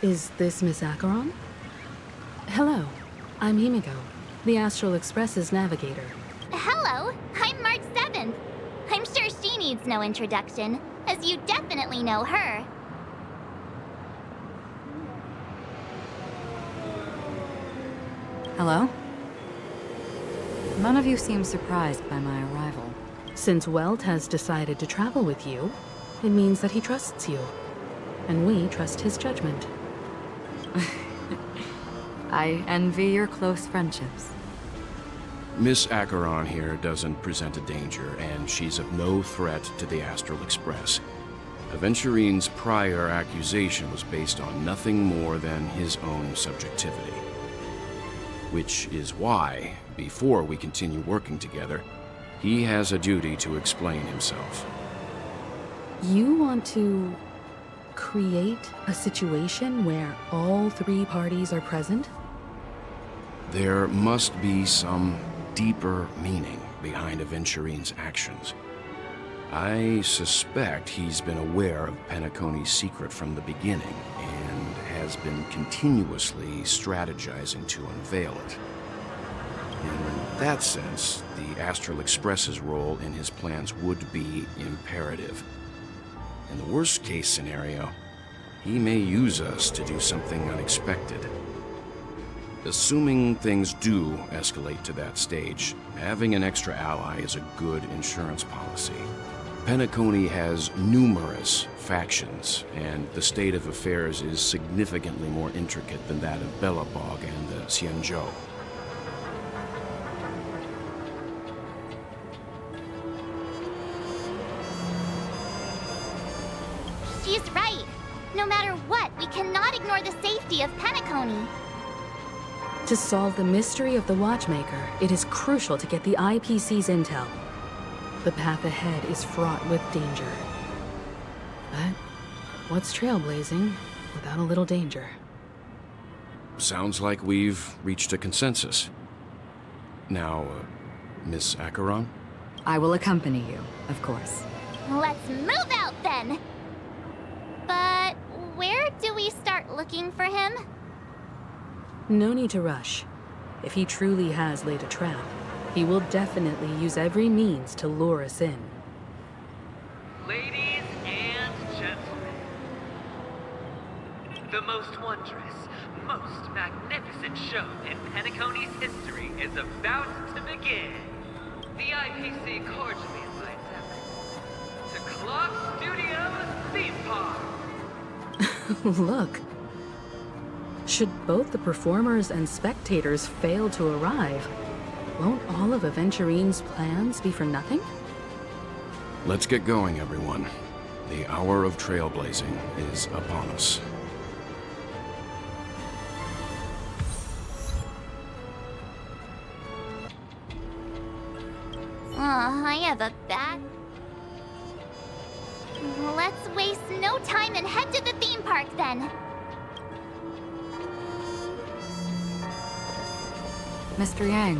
Is this Miss Acheron? Hello, I'm Himiko, the Astral Express's navigator. Hello, I'm March 7th. I'm sure she needs no introduction, as you definitely know her. Hello? None of you seem surprised by my arrival. Since Welt has decided to travel with you, it means that he trusts you. And we trust his judgment. I envy your close friendships. Miss Acheron here doesn't present a danger, and she's of no threat to the Astral Express. Aventurine's prior accusation was based on nothing more than his own subjectivity. Which is why, before we continue working together, he has a duty to explain himself. You want to create a situation where all three parties are present? There must be some deeper meaning behind Aventurine's actions. I suspect he's been aware of Penacony's secret from the beginning and has been continuously strategizing to unveil it. In that sense, the Astral Express's role in his plans would be imperative. In the worst-case scenario, he may use us to do something unexpected. Assuming things do escalate to that stage, having an extra ally is a good insurance policy. Penacony has numerous factions, and the state of affairs is significantly more intricate than that of Belobog and the Xianzhou. She's right. No matter what, we cannot ignore the safety of Penacony. To solve the mystery of the Watchmaker, it is crucial to get the IPC's intel. The path ahead is fraught with danger. But what's trailblazing without a little danger? Sounds like we've reached a consensus. Now, Miss Acheron? I will accompany you, of course. Let's move out then! But where do we start looking for him? No need to rush. If he truly has laid a trap, he will definitely use every means to lure us in. Ladies and gentlemen, the most wondrous, most magnificent show in Penacony's history is about to begin. The IPC cordially invites everyone to Clock Studios Theme Park. Look. Should both the performers and spectators fail to arrive, won't all of Aventurine's plans be for nothing? Let's get going, everyone. The hour of trailblazing is upon us. I have a bat. Let's waste no time and head to the theme park then. Mr. Yang.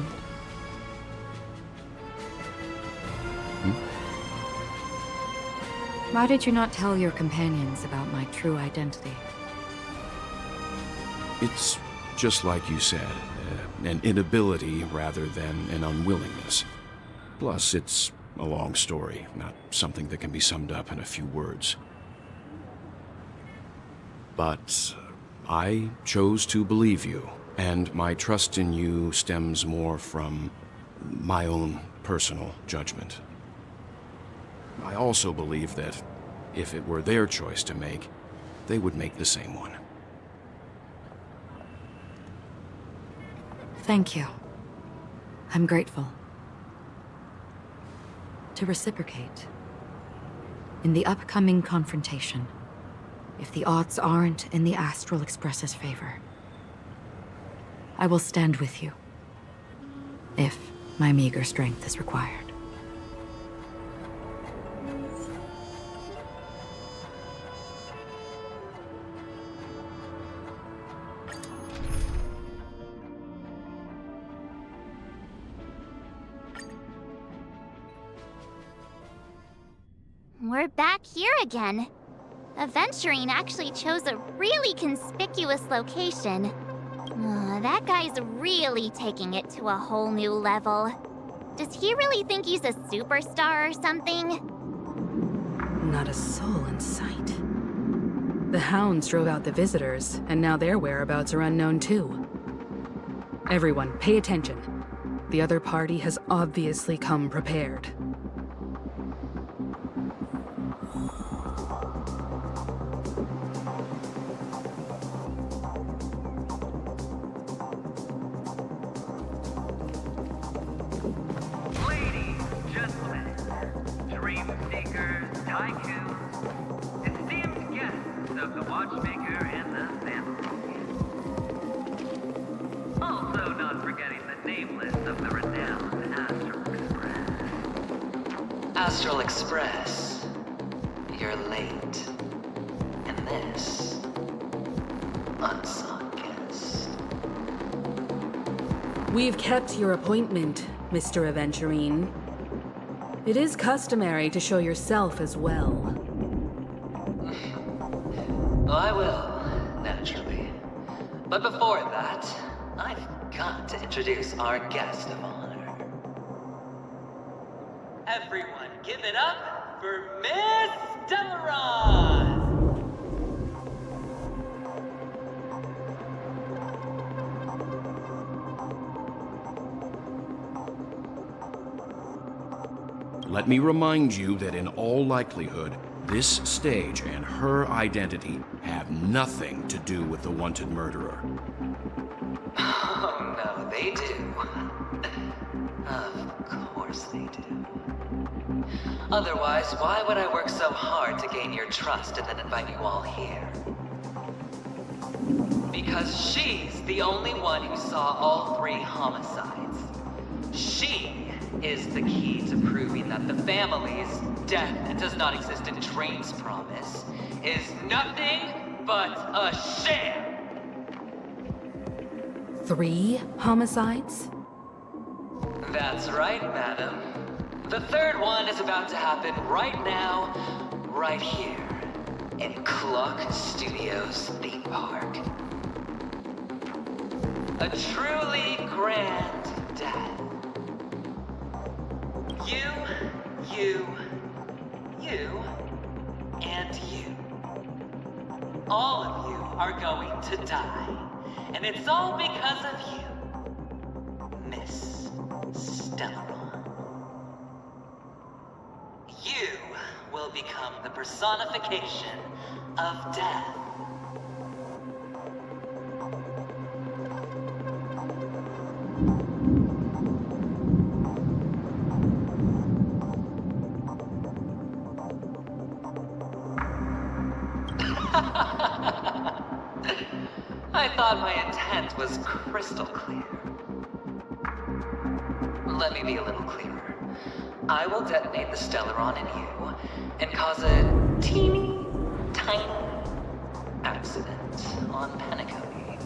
Why did you not tell your companions about my true identity? It's just like you said, an inability rather than an unwillingness. Plus, it's a long story, not something that can be summed up in a few words. But I chose to believe you, and my trust in you stems more from my own personal judgment. I also believe that if it were their choice to make, they would make the same one. Thank you. I'm grateful. To reciprocate, in the upcoming confrontation, if the odds aren't in the Astral Express's favor, I will stand with you, if my meager strength is required. We're back here again. Aventurine actually chose a really conspicuous location. That guy's really taking it to a whole new level. Does he really think he's a superstar or something? Not a soul in sight. The hounds drove out the visitors, and now their whereabouts are unknown too. Everyone, pay attention. The other party has obviously come prepared. Ladies, gentlemen, dream seekers, tycoons, esteemed guests of the Watchmaker and the family. Also not forgetting the nameless of the renowned Astral Express. Astral Express, you're late. And this, unsung guest. We've kept your appointment, Mr. Aventurine. It is customary to show yourself as well. Well, I will, naturally. But before that, I've got to introduce our guest of honor. Everyone, give it up for Miss Delaron! Let me remind you that in all likelihood, this stage and her identity have nothing to do with the wanted murderer. Oh, no, they do. Of course they do. Otherwise, why would I work so hard to gain your trust and then invite you all here? Because she's the only one who saw all 3 homicides. She is the key to proving that the family's death does not exist in Drain's promise is nothing but a sham! 3 homicides? That's right, madam. The 3rd one is about to happen right now, right here, in Clock Studios theme park. A truly grand death. You, and you. All of you are going to die. And it's all because of you, Miss Stellaron. You will become the personification of death. I thought my intent was crystal clear. Let me be a little clearer. I will detonate the Stellaron in you and cause a teeny, tiny accident on Penacony.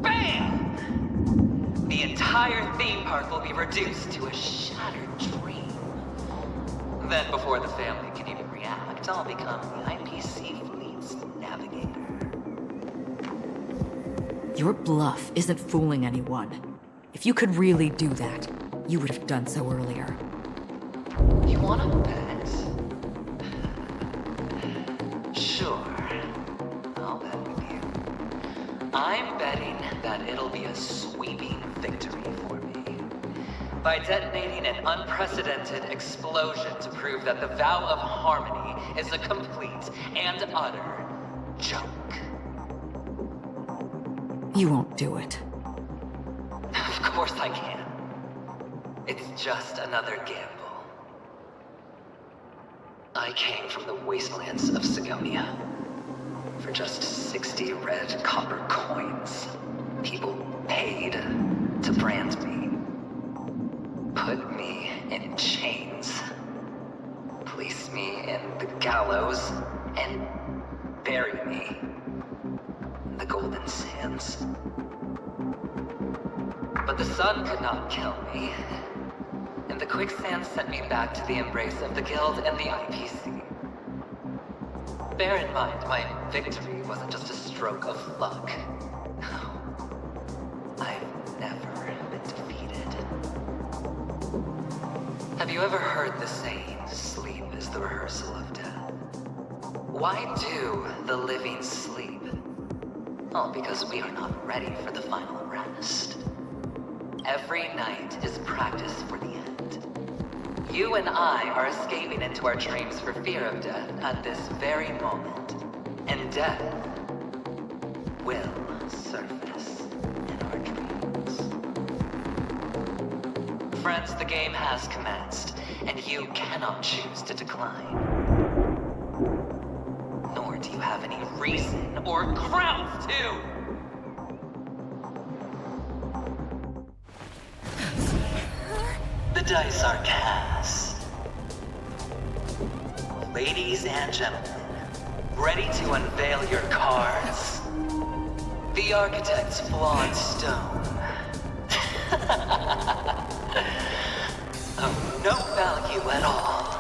BAM! The entire theme park will be reduced to a shattered dream. Then before the family can even react, I'll become the IPC fleet's navigator. Your bluff isn't fooling anyone. If you could really do that, you would have done so earlier. You wanna bet? Sure. I'll bet with you. I'm betting that it'll be a sweeping victory for me. By detonating an unprecedented explosion to prove that the vow of harmony is a complete and utter joke. You won't do it. Of course I can. It's just another gamble. I came from the wastelands of Sigonia. For just 60 red copper coins, people paid to brand me. Put me in chains. Place me in the gallows and bury me in the golden sands. But the sun could not kill me, and the quicksand sent me back to the embrace of the guild and the IPC. Bear in mind, my victory wasn't just a stroke of luck. I've never been defeated. Have you ever heard the saying, sleep is the rehearsal of death? Why do the living sleep? Oh, because we are not ready for the final rest. Every night is practice for the end. You and I are escaping into our dreams for fear of death at this very moment. And death will surface in our dreams. Friends, the game has commenced, and you cannot choose to decline. Nor do you have any reason or grounds to! The dice are cast. Ladies and gentlemen, ready to unveil your cards? The architect's flawed stone. Of no value at all.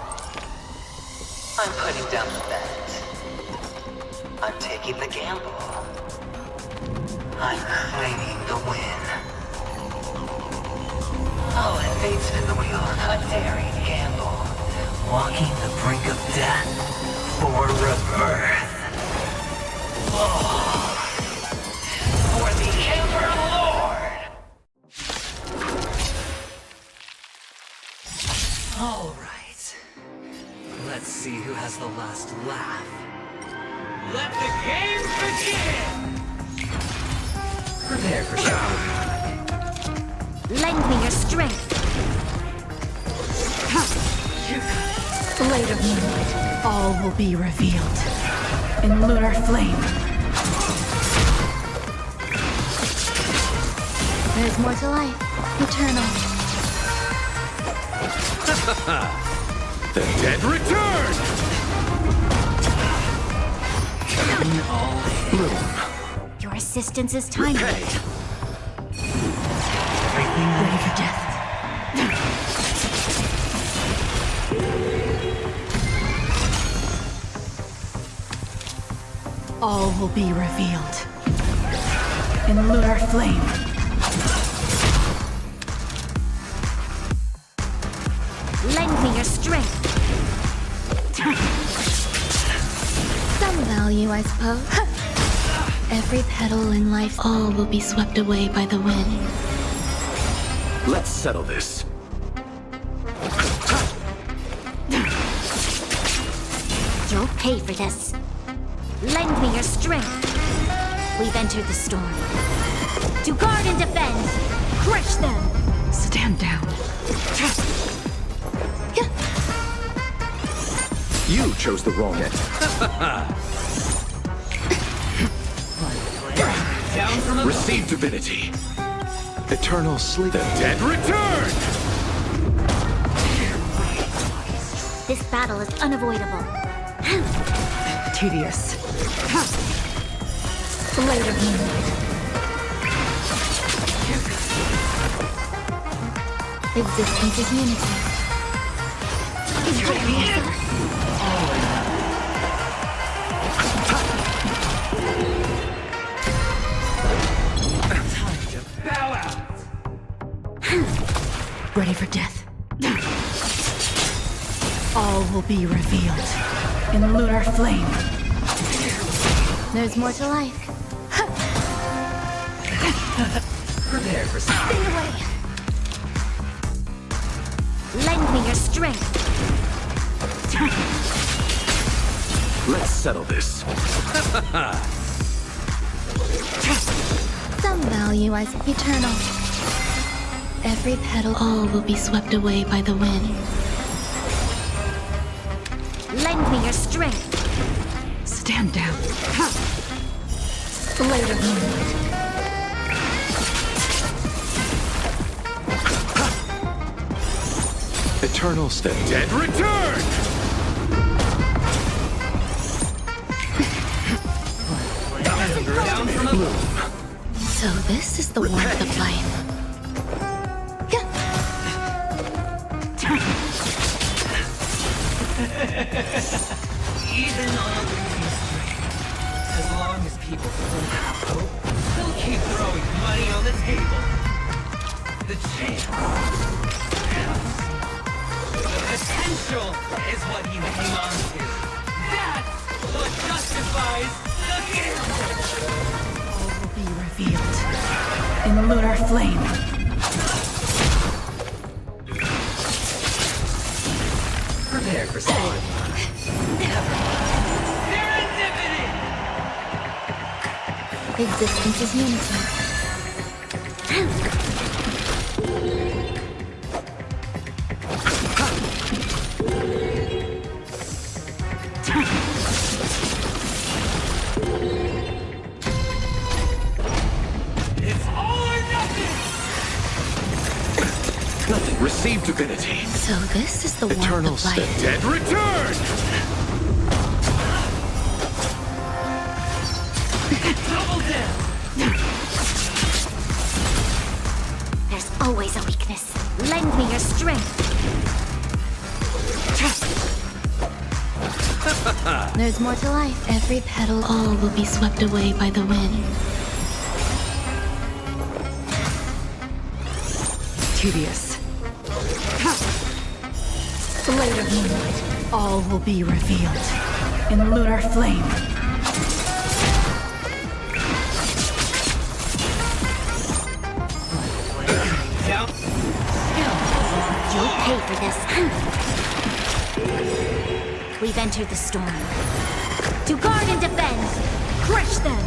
I'm putting down the bet. I'm taking the gamble. I'm claiming the win. Oh, and fate spin the wheel, a daring gamble. Walking the brink of death for rebirth. Oh, for the Emperor Lord! All right. Let's see who has the last laugh. Let the game begin! Prepare for shock. Lend me your strength. Blade of moonlight, all will be revealed. In lunar flame. There's more to life. Eternal. The dead return! Your assistance is timely. Ready for death. All will be revealed. In lunar flame. Lend me your strength. Some value, I suppose. Every petal in life, all will be swept away by the wind. Let's settle this. You'll pay for this. Lend me your strength. We've entered the storm. To guard and defend. Crush them. Stand down. You chose the wrong end. Down from above. Receive divinity. Eternal sleep. The dead return! This battle is unavoidable. Tedious. Blade of moonlight. Existence is unity. Is ready. Time to bow out. Ready for death. All will be revealed. In lunar flame. There's more to life. Prepare for Stay something. away. Lend me your strength. Let's settle this. Some value as eternal. Every petal, all will be swept away by the wind. Lend me your strength. Stand down. Blade of moonlight. Eternal step. Dead return! Down from above. So this is the warmth of life. Even on a losing people still have hope, they'll keep throwing money on the table. The chance, the potential is what you hang on to. That's what justifies the gamble. All will be revealed in the lunar flame. Prepare for spawn. Serendipity! Existence is unity. It's all or nothing! Nothing. Receive divinity. So this is the Eternal warmth of life. dead return! Double down! There's always a weakness. Lend me your strength. There's more to life. Every petal, all will be swept away by the wind. Tedious. Blade of moonlight. All will be revealed in the lunar flame. Down. You'll pay for this. We've entered the storm. To guard and defend! Crush them!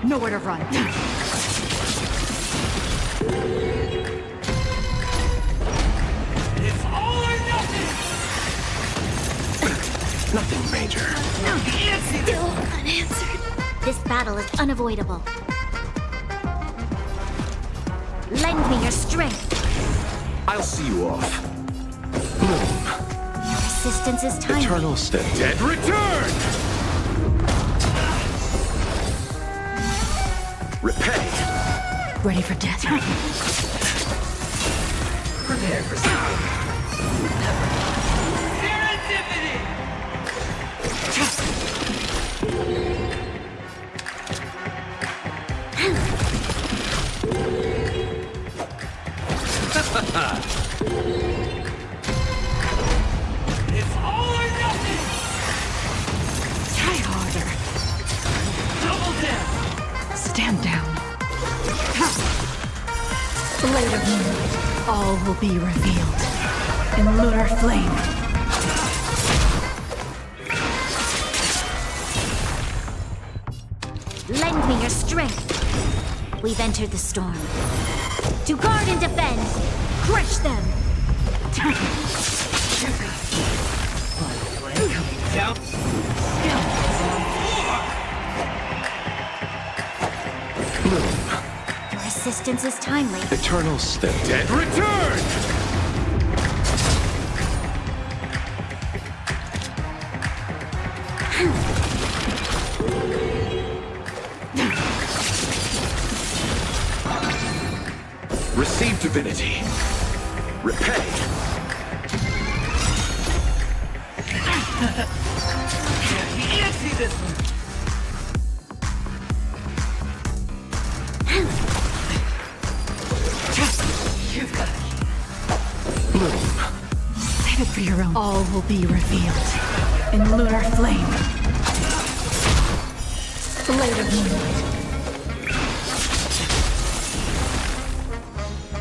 Nowhere to run. It's all or nothing! Nothing major. Still unanswered. This battle is unavoidable. Lend me your strength. I'll see you off. Bloom. Your resistance is timely. Eternal step. Dead return! Repay. Ready for death. Prepare for spawn. Serendipity! It's all or nothing! Try harder. Double down! Stand down. Blade of moonlight. All will be revealed in the lunar flame. Lend me your strength. We've entered the storm. To guard and defend! Crush them! Down. Bloom. Your assistance is timely. Eternal step. Dead return! Receive divinity. Repay. You can't see this one. You've got it. Bloom. Save it for your own. All will be revealed in the lunar flame. Blade of moonlight.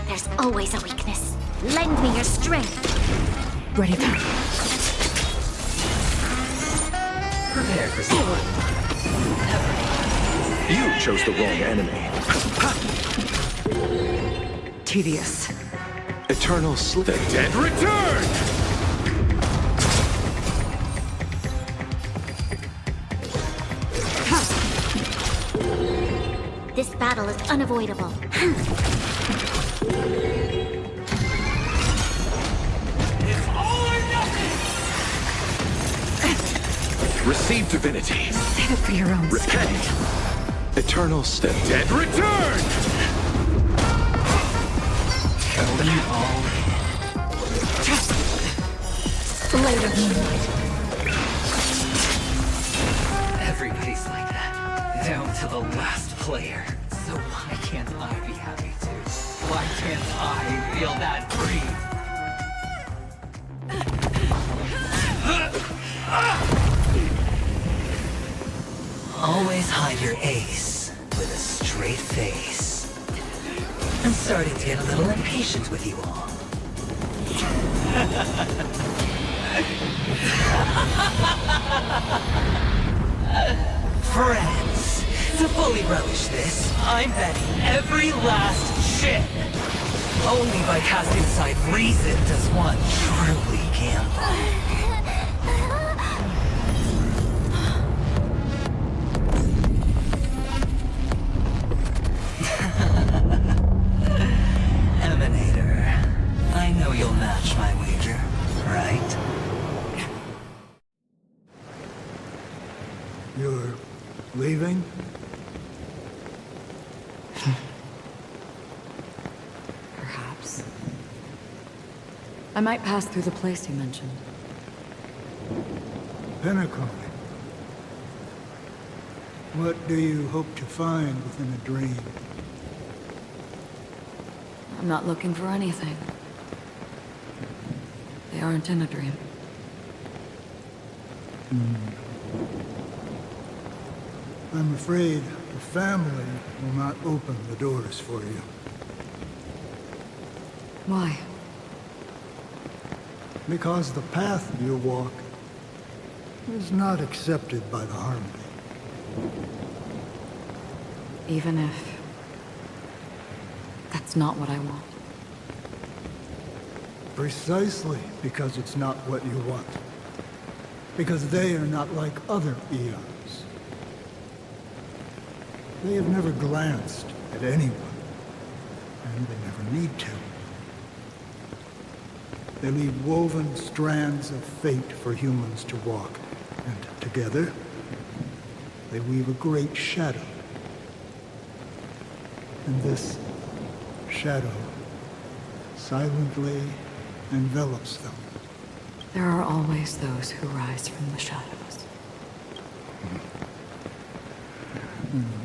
There's always a weakness. Lend me your strength. Ready to. Prepare for spawn. You chose the wrong enemy. Tedious. Eternal slip. The dead return! This battle is unavoidable. It's all or nothing! Receive divinity. Save it for your own. Repay. Eternal step. Dead return! Kill them all. Blade of Moonlight. Everybody's like that, down to the last player. So why can't I be happy too? Why can't I feel that free? Always hide your ace with a straight face. I'm starting to get a little impatient with you all. Friends, to fully relish this, I'm betting every last chip. Only by casting aside reason does one truly gamble. Emanator, I know you'll match my wager, right? You're leaving? Perhaps. I might pass through the place you mentioned. Penacony. What do you hope to find within a dream? I'm not looking for anything. They aren't in a dream. I'm afraid the family will not open the doors for you. Why? Because the path you walk is not accepted by the Harmony. Even if... that's not what I want. Precisely because it's not what you want. Because they are not like other eons. They have never glanced at anyone, and they never need to. They leave woven strands of fate for humans to walk, and together, they weave a great shadow. And this shadow silently envelops them. There are always those who rise from the shadows.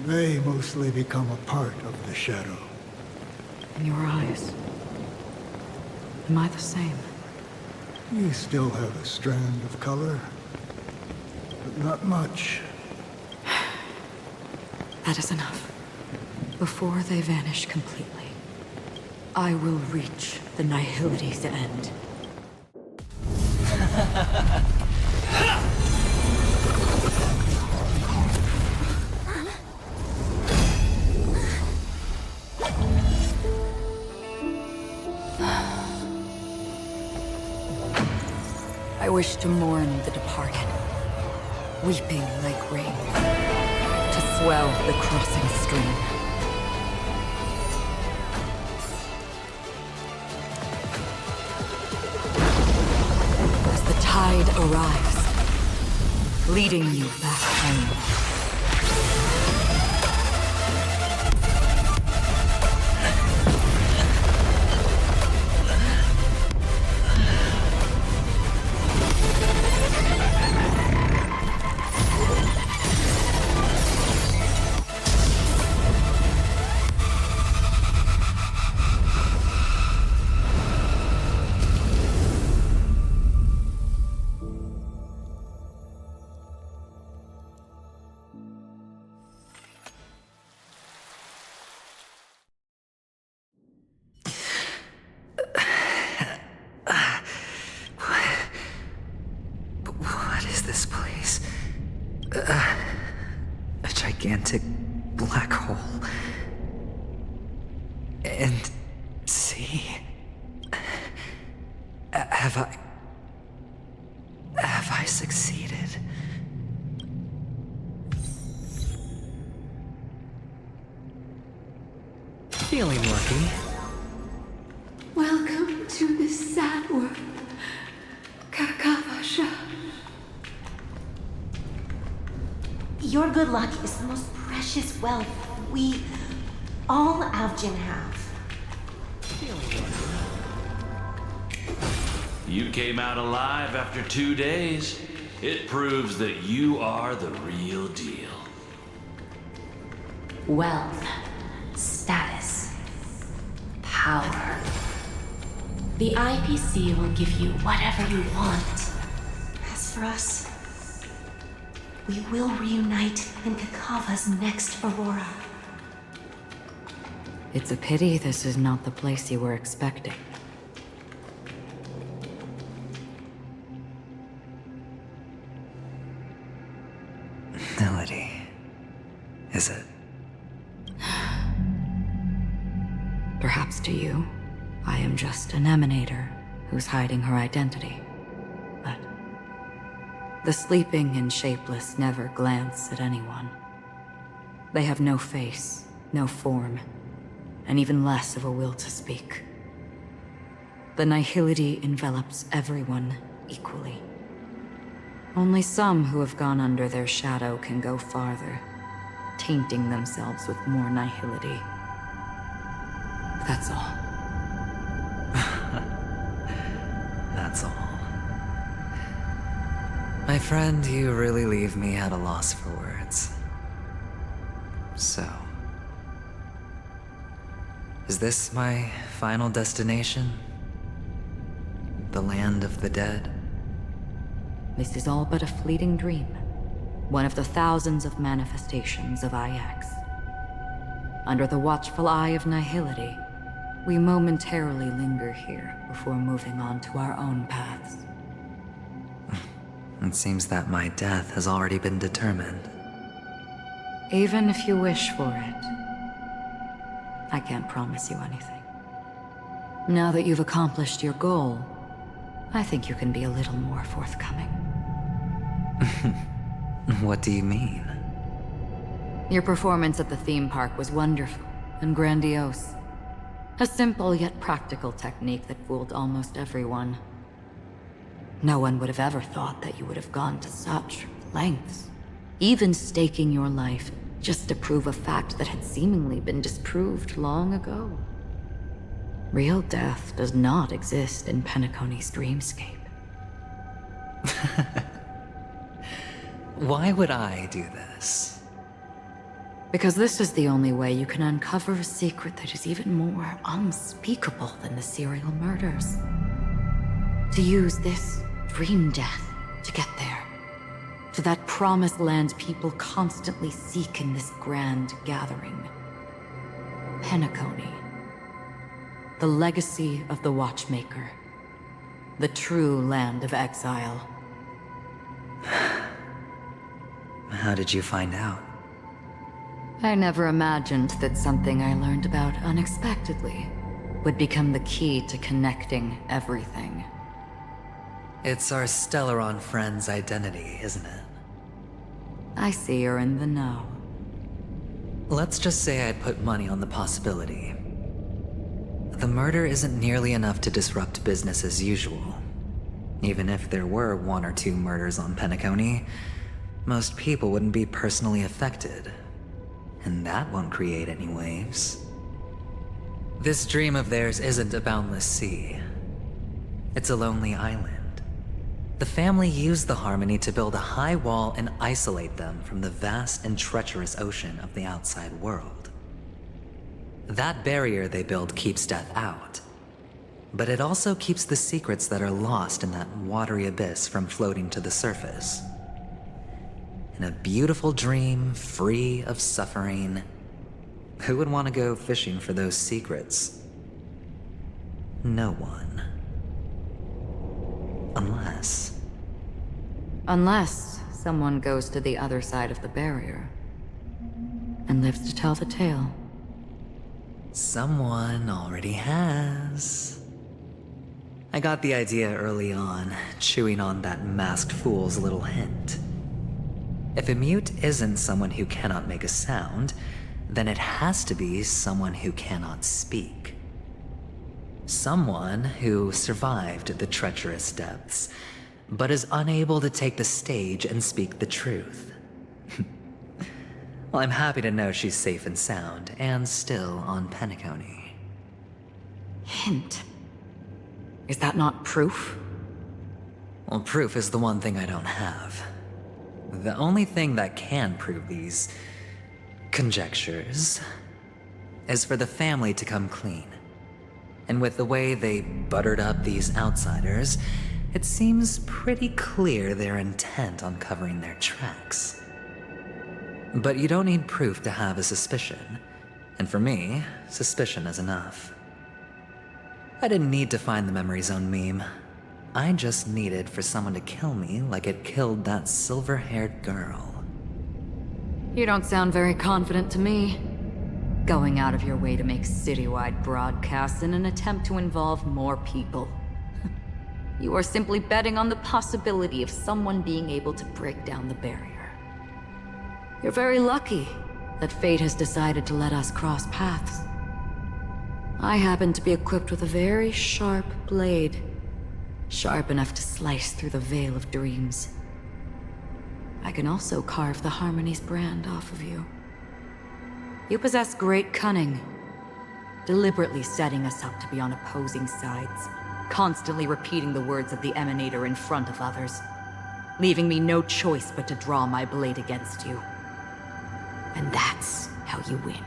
They mostly become a part of the shadow. In your eyes, am I the same? You still have a strand of color, but not much. That is enough. Before they vanish completely, I will reach the Nihility's end. I wish to mourn the departed, weeping like rain, to swell the crossing stream. As the tide arrives, leading you back home. A gigantic black hole. And see... Have I succeeded? Feeling lucky. Welcome to this sad world, Kakavasha. Your good luck is the most precious wealth we, all Avgin have. You came out alive after 2 days. It proves that you are the real deal. Wealth, status, power. The IPC will give you whatever you want. As for us, we will reunite in Kakava's next Aurora. It's a pity this is not the place you were expecting. Melody. Is it? Perhaps to you, I am just an emanator who's hiding her identity. But the sleeping and shapeless never glance at anyone. They have no face, no form, and even less of a will to speak. The nihility envelops everyone equally. Only some who have gone under their shadow can go farther, tainting themselves with more nihility. That's all. That's all. My friend, you really leave me at a loss for words. So, is this my final destination? The land of the dead? This is all but a fleeting dream. One of the thousands of manifestations of IX. Under the watchful eye of nihility, we momentarily linger here before moving on to our own paths. It seems that my death has already been determined. Even if you wish for it, I can't promise you anything. Now that you've accomplished your goal, I think you can be a little more forthcoming. What do you mean? Your performance at the theme park was wonderful and grandiose. A simple yet practical technique that fooled almost everyone. No one would have ever thought that you would have gone to such lengths, even staking your life just to prove a fact that had seemingly been disproved long ago. Real death does not exist in Penacony's dreamscape. Why would I do this? Because this is the only way you can uncover a secret that is even more unspeakable than the serial murders. To use this dream death to get there. To that promised land people constantly seek in this grand gathering. Penacony. The legacy of the Watchmaker. The true land of exile. How did you find out? I never imagined that something I learned about unexpectedly would become the key to connecting everything. It's our Stellaron friend's identity, isn't it? I see you're in the know. Let's just say I'd put money on the possibility. The murder isn't nearly enough to disrupt business as usual. Even if there were 1 or 2 murders on Penacony, most people wouldn't be personally affected. And that won't create any waves. This dream of theirs isn't a boundless sea. It's a lonely island. The family used the Harmony to build a high wall and isolate them from the vast and treacherous ocean of the outside world. That barrier they build keeps death out. But it also keeps the secrets that are lost in that watery abyss from floating to the surface. In a beautiful dream, free of suffering, who would want to go fishing for those secrets? No one. Unless someone goes to the other side of the barrier and lives to tell the tale. Someone already has. I got the idea early on, chewing on that masked fool's little hint. If a mute isn't someone who cannot make a sound, then it has to be someone who cannot speak. Someone who survived the treacherous depths, but is unable to take the stage and speak the truth. Well, I'm happy to know she's safe and sound, and still on Penacony. Hint. Is that not proof? Well, proof is the one thing I don't have. The only thing that can prove these conjectures is for the family to come clean. And with the way they buttered up these outsiders, it seems pretty clear they're intent on covering their tracks. But you don't need proof to have a suspicion. And for me, suspicion is enough. I didn't need to find the memory zone meme. I just needed for someone to kill me like it killed that silver-haired girl. You don't sound very confident to me. Going out of your way to make citywide broadcasts in an attempt to involve more people. You are simply betting on the possibility of someone being able to break down the barrier. You're very lucky that fate has decided to let us cross paths. I happen to be equipped with a very sharp blade, sharp enough to slice through the veil of dreams. I can also carve the Harmony's brand off of you. You possess great cunning, deliberately setting us up to be on opposing sides, constantly repeating the words of the Emanator in front of others, leaving me no choice but to draw my blade against you. And that's how you win.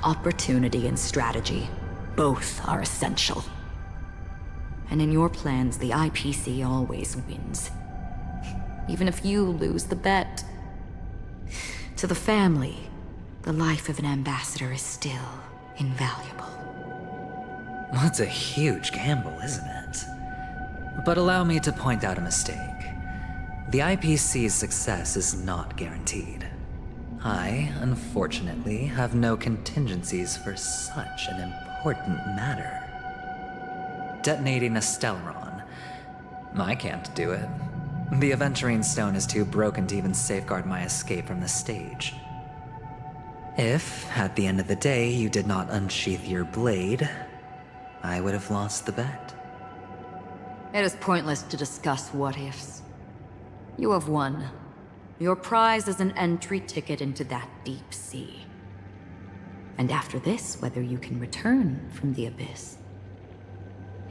Opportunity and strategy, both are essential. And in your plans, the IPC always wins. Even if you lose the bet. To the family, the life of an ambassador is still invaluable. Well, it's a huge gamble, isn't it? But allow me to point out a mistake. The IPC's success is not guaranteed. I, unfortunately, have no contingencies for such an important matter. Detonating a Stellaron. I can't do it. The Aventurine stone is too broken to even safeguard my escape from the stage. If, at the end of the day, you did not unsheath your blade, I would have lost the bet. It is pointless to discuss what-ifs. You have won. Your prize is an entry ticket into that deep sea. And after this, whether you can return from the abyss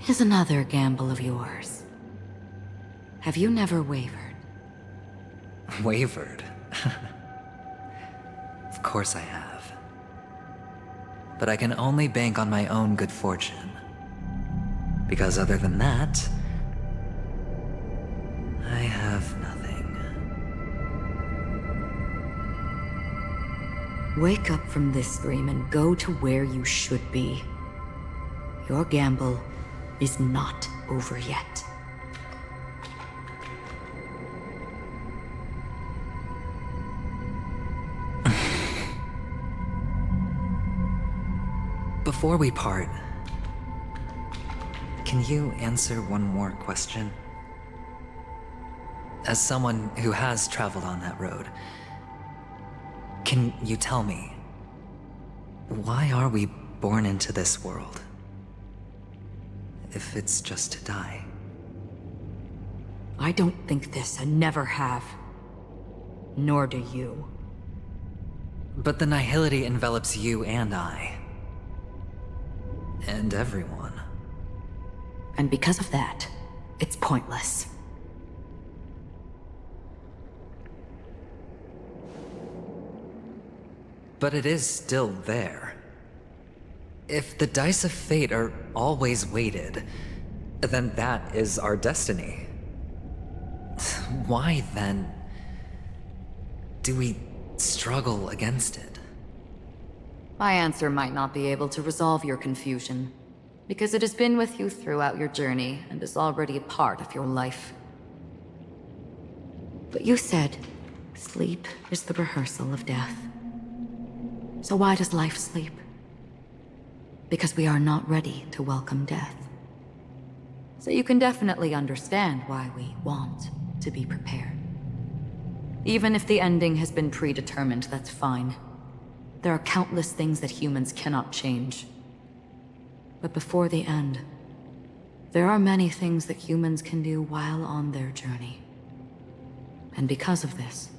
is another gamble of yours. Have you never wavered? Wavered? Of course I have. But I can only bank on my own good fortune. Because other than that, I have nothing. Wake up from this dream and go to where you should be. Your gamble is not over yet. Before we part, can you answer one more question? As someone who has traveled on that road, can you tell me, why are we born into this world? If it's just to die. I don't think this and never have. Nor do you. But the nihility envelops you and I. And everyone. And because of that, it's pointless. But it is still there. If the dice of fate are always weighted, then that is our destiny. Why, then, do we struggle against it? My answer might not be able to resolve your confusion, because it has been with you throughout your journey and is already a part of your life. But you said, sleep is the rehearsal of death. So why does life sleep? Because we are not ready to welcome death. So you can definitely understand why we want to be prepared. Even if the ending has been predetermined, that's fine. There are countless things that humans cannot change. But before the end, there are many things that humans can do while on their journey. And because of this,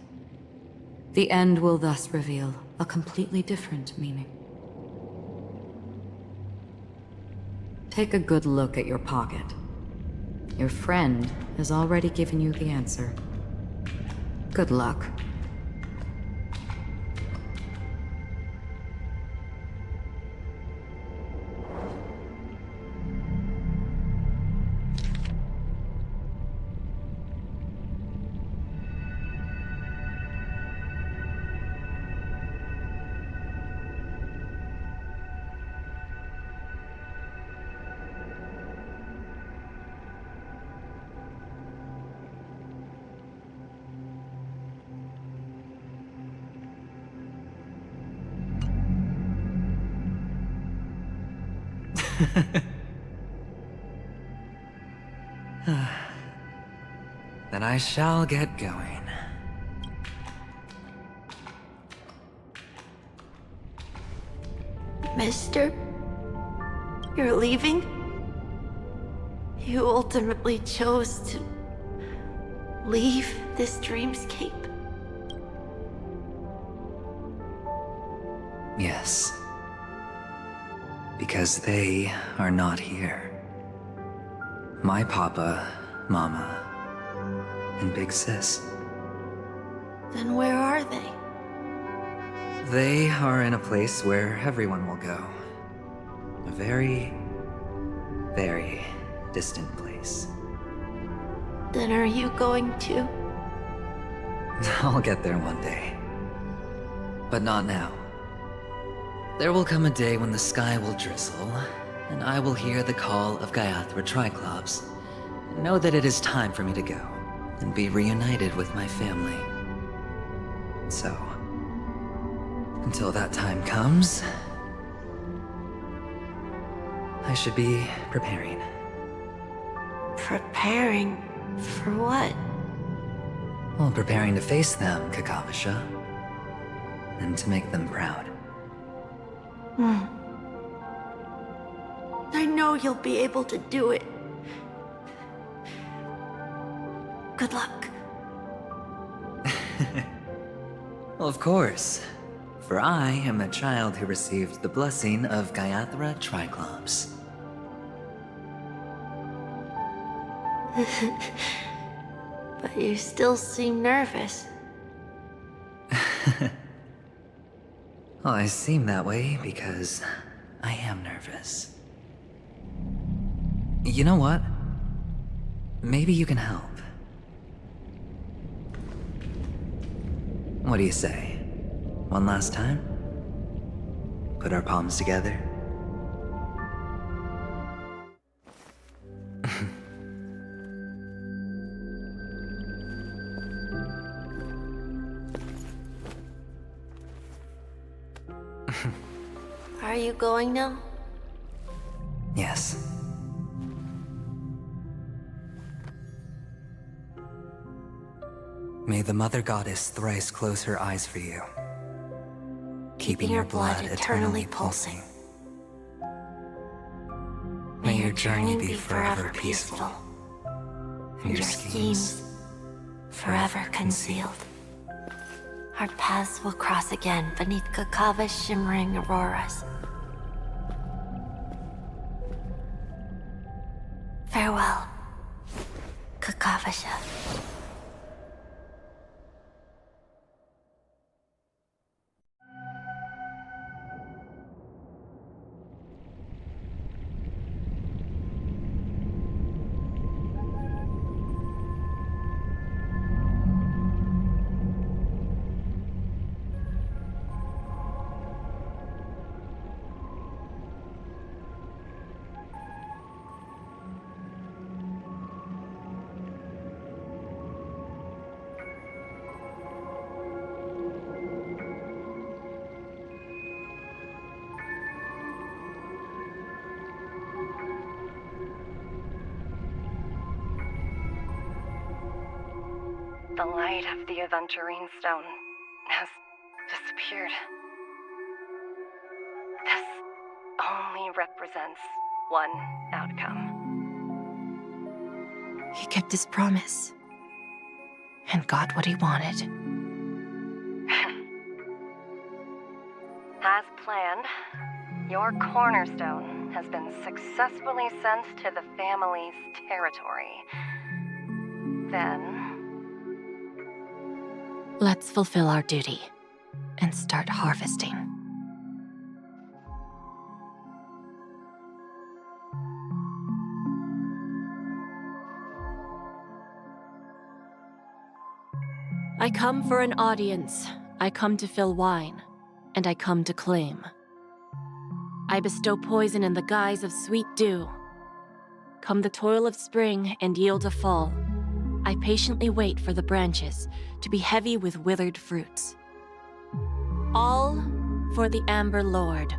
the end will thus reveal a completely different meaning. Take a good look at your pocket. Your friend has already given you the answer. Good luck. Then I shall get going. Mister? You're leaving? You ultimately chose to leave this dreamscape? Yes. Because they are not here. My papa, mama, and big sis. Then where are they? They are in a place where everyone will go. A very, very distant place. Then are you going to? I'll get there one day. But not now. There will come a day when the sky will drizzle, and I will hear the call of Gaiathra Triclops, and know that it is time for me to go, and be reunited with my family. So, until that time comes, I should be preparing. Preparing for what? Well, preparing to face them, Kakavasha, and to make them proud. I know you'll be able to do it. Good luck. Well, of course. For I am the child who received the blessing of Gaiathra Triclops. But you still seem nervous. Well, I seem that way because I am nervous. You know what? Maybe you can help. What do you say? One last time? Put our palms together? Are you going now? Yes. May the Mother Goddess thrice close her eyes for you, keeping your blood eternally pulsing. May your journey be forever peaceful, and your schemes forever concealed. Our paths will cross again beneath Kakava's shimmering auroras. Farewell, Kakavasha. The light of the Aventurine stone has disappeared. This only represents one outcome. He kept his promise and got what he wanted. As planned, your cornerstone has been successfully sent to the family's territory. Then... Let's fulfill our duty and start harvesting. I come for an audience. I come to fill wine, and I come to claim. I bestow poison in the guise of sweet dew. Come the toil of spring and yield a fall. I patiently wait for the branches to be heavy with withered fruits. All for the Amber Lord.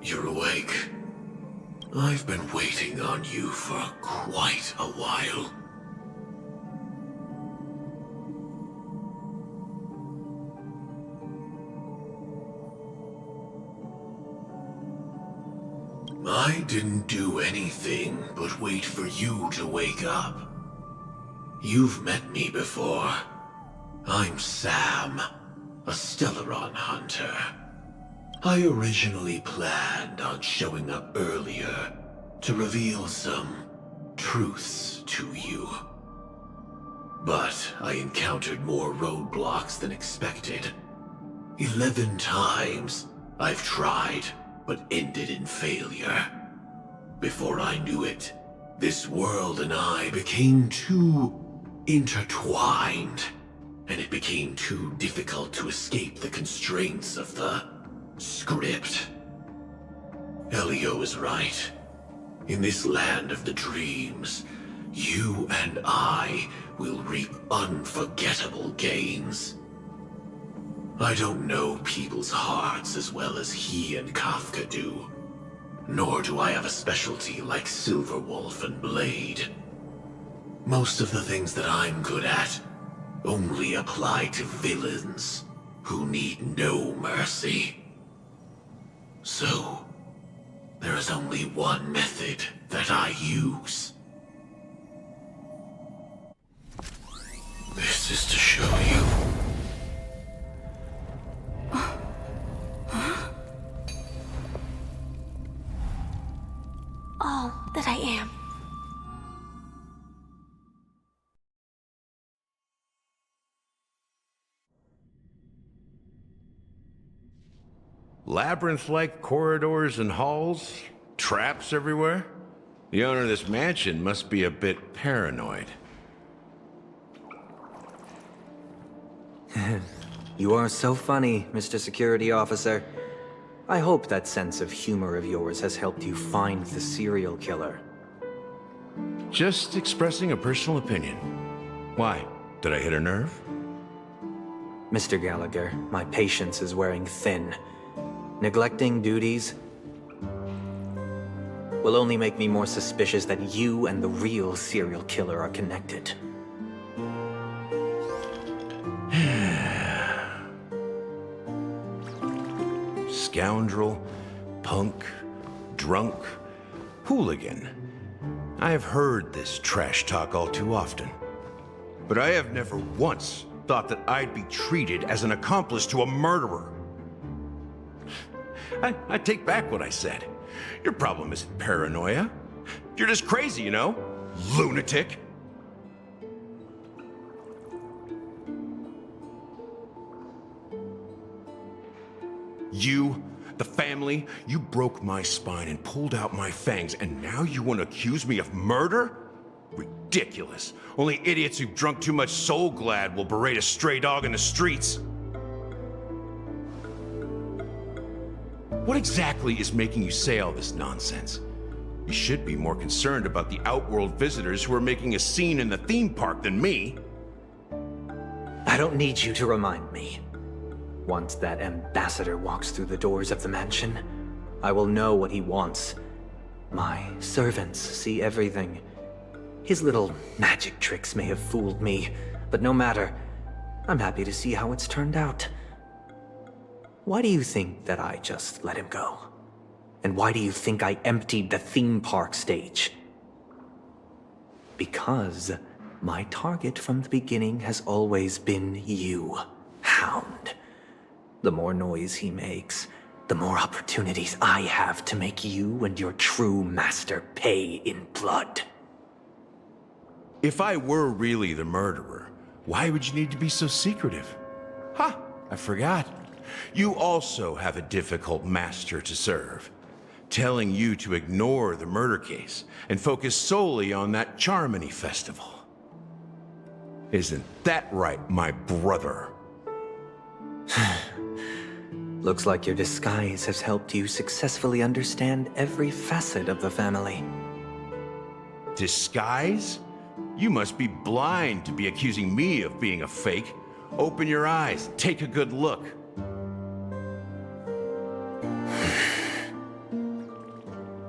You're awake. I've been waiting on you for quite a while. I didn't do anything but wait for you to wake up. You've met me before. I'm Sam, a Stellaron hunter. I originally planned on showing up earlier to reveal some truths to you. But I encountered more roadblocks than expected. 11 times I've tried, but ended in failure. Before I knew it, this world and I became too intertwined, and it became too difficult to escape the constraints of the script. Elio is right. In this land of the dreams, you and I will reap unforgettable gains. I don't know people's hearts as well as he and Kafka do. Nor do I have a specialty like Silverwolf and Blade. Most of the things that I'm good at only apply to villains who need no mercy. So, there is only one method that I use. This is to show you. All that I am. Labyrinth-like corridors and halls? Traps everywhere? The owner of this mansion must be a bit paranoid. You are so funny, Mr. Security Officer. I hope that sense of humor of yours has helped you find the serial killer. Just expressing a personal opinion. Why? Did I hit a nerve? Mr. Gallagher, my patience is wearing thin. Neglecting duties will only make me more suspicious that you and the real serial killer are connected. Scoundrel, punk, drunk, hooligan. I have heard this trash talk all too often. But I have never once thought that I'd be treated as an accomplice to a murderer. I take back what I said. Your problem isn't paranoia. You're just crazy, you know? Lunatic. You, the family, you broke my spine and pulled out my fangs, and now you want to accuse me of murder? Ridiculous. Only idiots who've drunk too much Soul Glad will berate a stray dog in the streets. What exactly is making you say all this nonsense? You should be more concerned about the Outworld visitors who are making a scene in the theme park than me. I don't need you to remind me. Once that ambassador walks through the doors of the mansion, I will know what he wants. My servants see everything. His little magic tricks may have fooled me, but no matter. I'm happy to see how it's turned out. Why do you think that I just let him go? And why do you think I emptied the theme park stage? Because my target from the beginning has always been you, Hound. The more noise he makes, the more opportunities I have to make you and your true master pay in blood. If I were really the murderer, why would you need to be so secretive? Ha! I forgot. You also have a difficult master to serve, telling you to ignore the murder case and focus solely on that Charmony festival. Isn't that right, my brother? Looks like your disguise has helped you successfully understand every facet of the family. Disguise? You must be blind to be accusing me of being a fake. Open your eyes, take a good look.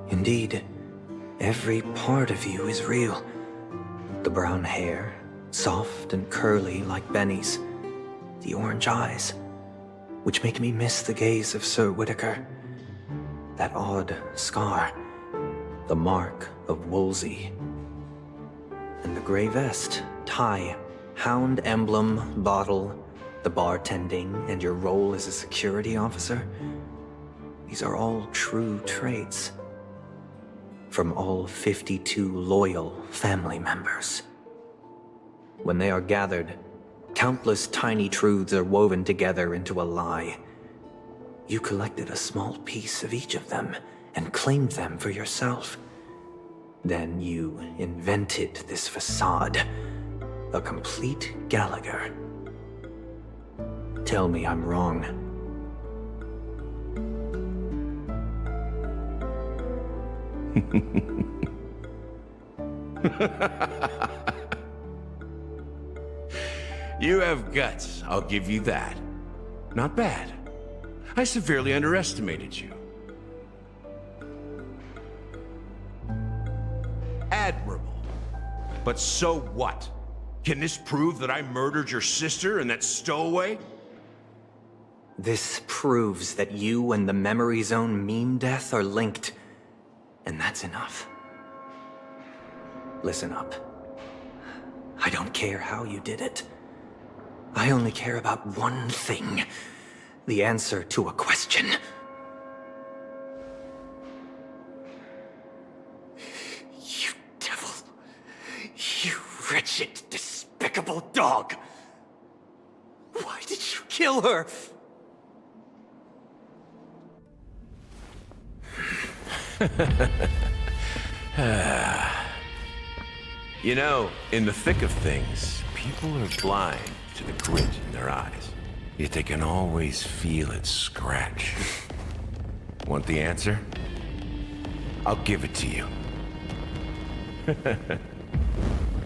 Indeed, every part of you is real. The brown hair, soft and curly like Benny's. The orange eyes, which make me miss the gaze of Sir Whitaker. That odd scar, the mark of Wolsey. And the gray vest, tie, hound emblem, bottle, the bartending, and your role as a security officer. These are all true traits. From all 52 loyal family members. When they are gathered, countless tiny truths are woven together into a lie. You collected a small piece of each of them and claimed them for yourself. Then you invented this facade, a complete Gallagher. Tell me I'm wrong. You have guts, I'll give you that. Not bad. I severely underestimated you. Admirable. But so what? Can this prove that I murdered your sister and that stowaway? This proves that you and the Memory Zone meme death are linked. And that's enough. Listen up. I don't care how you did it. I only care about one thing. The answer to a question. You devil. You wretched, despicable dog. Why did you kill her? You know, in the thick of things, people are blind to the grit in their eyes. Yet they can always feel it scratch. Want the answer? I'll give it to you.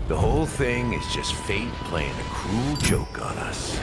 The whole thing is just fate playing a cruel joke on us.